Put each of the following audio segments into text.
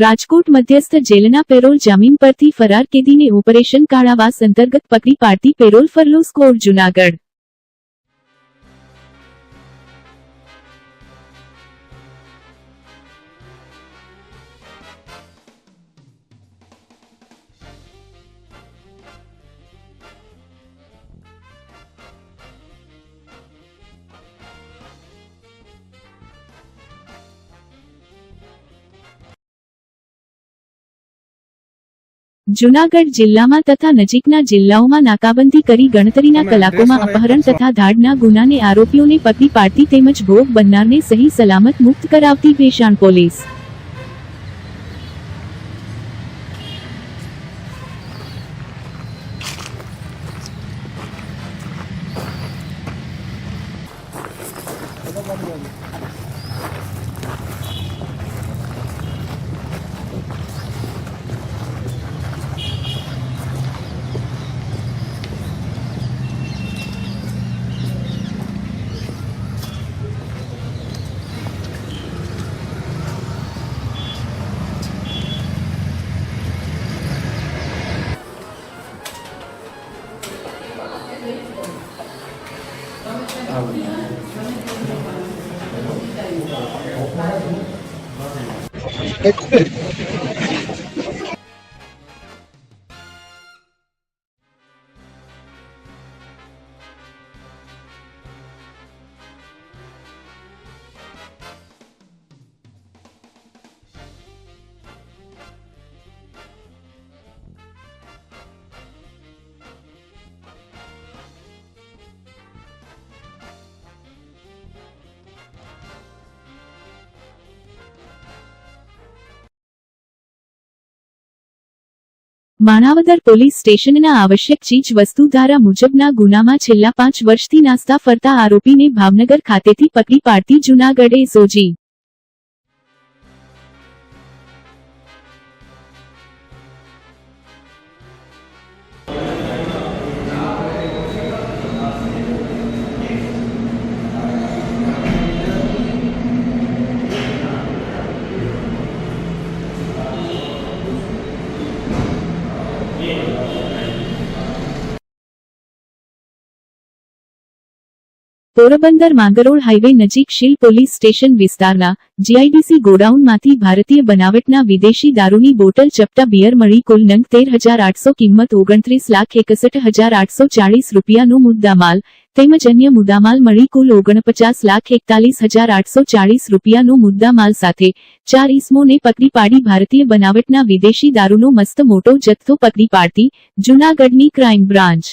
રાજકોટ મધ્યસ્થ જેલના પેરોલ જામીન પરથી ફરાર કેદીને ઓપરેશન કાળાવાસ અંતર્ગત પકડી પાડતી parole furlough squad Junagadh. Junagadh જિલ્લામાં તથા નજીકના જિલ્લાઓમાં નાકાબંધી કરી ગણતરીના કલાકોમાં અપહરણ તથા ધાડના ગુનાને આરોપીઓને પકડી પાડતી તેમજ ભોગ બનનારને સહી સલામત મુક્ત કરાવતી ભેસાણ પોલીસ। માણાવદર પોલીસ સ્ટેશનના આવશ્યક ચીજ વસ્તુ ધારા મુજબના ગુનામાં છેલ્લા 5 વર્ષથી નાસ્તા ફરતા આરોપીને ભાવનગર ખાતેથી પકડી પાડતી જૂનાગઢ એસઓજી। પોરબંદર માંગરોળ હાઈવે નજીક શીલ પોલીસ સ્ટેશન વિસ્તારના જીઆઈડીસી ગોડાઉનમાંથી ભારતીય બનાવટના વિદેશી દારૂની બોટલ ચપટા બિયર મળી કુલ નંગ 13,800 કિંમત 29,61,840 રૂપિયાનો મુદ્દામાલ તેમજ અન્ય મુદ્દામાલ મળી કુલ 49,41,840 રૂપિયાનો મુદ્દામાલ સાથે 4 ઇસમોને પકડી પાડી ભારતીય બનાવટના વિદેશી દારૂનો મસ્ત મોટો જથ્થો પકડી પાડતી જૂનાગઢની ક્રાઇમ બ્રાન્ચ।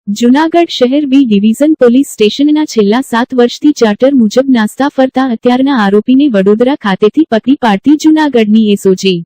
જૂનાગઢ શહેર બી ડિવિઝન પોલીસ સ્ટેશનના છેલ્લા 7 વર્ષથી ચાર્ટર મુજબ નાસ્તા ફરતા અત્યારના આરોપીને વડોદરા ખાતેથી પકડી પાડતી જૂનાગઢની એસઓજી।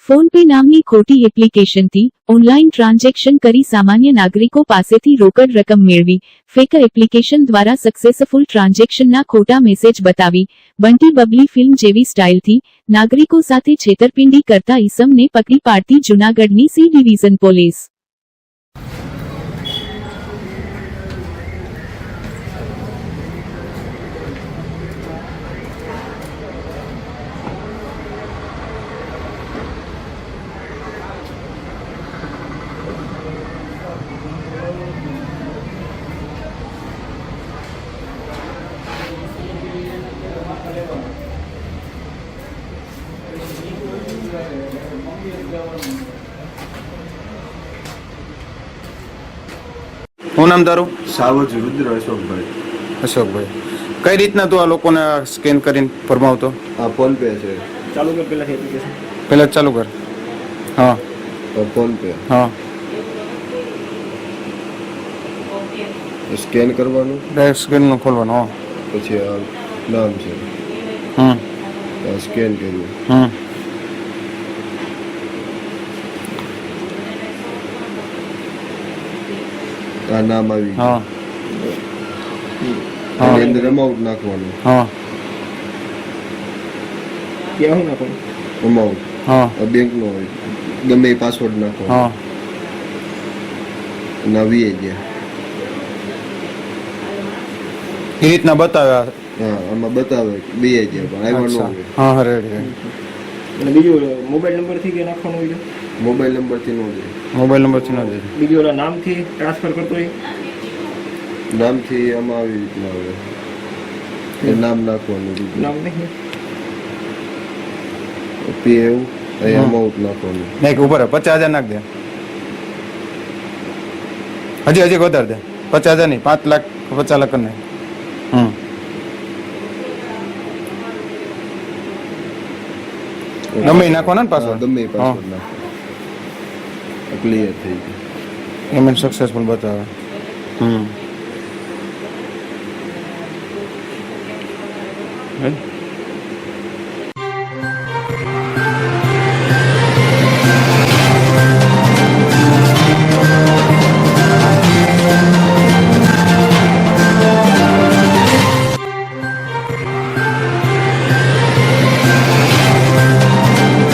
ફોન પે નામની ખોટી એપ્લિકેશનથી ઓનલાઈન ટ્રાન્ઝેક્શન કરી સામાન્ય નાગરિકો પાસેથી રોકડ રકમ મેળવી ફેક એપ્લિકેશન દ્વારા સક્સેસફુલ ટ્રાન્ઝેક્શનના ખોટા મેસેજ બતાવી બંટી બબલી ફિલ્મ જેવી સ્ટાઇલથી નાગરિકો સાથે છેતરપિંડી કરતા ઈસમને પકડી પાડતી જૂનાગઢની સી ડિવિઝન પોલીસ। શું નામ તારું? સાવજ રુદ્ર અશોકભાઈ। અશોકભાઈ, કઈ રીતના તું આ લોકોને સ્કેન કરીને ફરમાવતો? આ ફોન પે છે। ચાલુ કર પહેલાથી એપ્લિકેશન પહેલા જ ચાલુ કર। હા ફોન પે હા, સ્કેન કરવાનું, ડાયરેક્ટ સ્કેનનું ખોલવાનું। હા પછી આ નામ છે, હમ આ સ્કેન કર્યું, હમ આ નામ આવી હા ગયું। આની અંદર અમાઉન્ટ નાખવાનું, હા ક્યાં હું નાખું અમાઉન્ટ હા આ બેંકનો હોય, ગમે એ પાસવર્ડ નાખવાનો, હા અને આવી ગયા। એ રીતના બતાવ્યા। હા આમાં બતાવે બે ગયા પણ આવ્યા ન અચ્છા, હોય। હા હા રેડી। અને બીજું મોબાઈલ નંબરથી કે નાખવાનું હોય છે? મોબાઈલ નંબરથી ન જાય, મોબાઈલ નંબરથી ન જાય। બીજું ઓલા નામથી ટ્રાન્સફર કરતો હોય? નામથી આમાં આવી રીતના આવે, એ નામ નાખવાનું, નામ નહીં પી એવું અહીં અમાઉન્ટ નાખવાનું, નહીં ઉપર 50,000 નાખ દે। હજી વધારે દે, 50,000 નહીં, 5 લાખ 50 લાખ કરી નાખ। હમ ગમે એ નાખવાના ને હા, પાસવર્ડ? ગમે એ પાસવર્ડ નાખવાનો, ક્લિયર થઈ ગયું। પેમેન્ટ સક્સેસફુલ બતાવે। હમ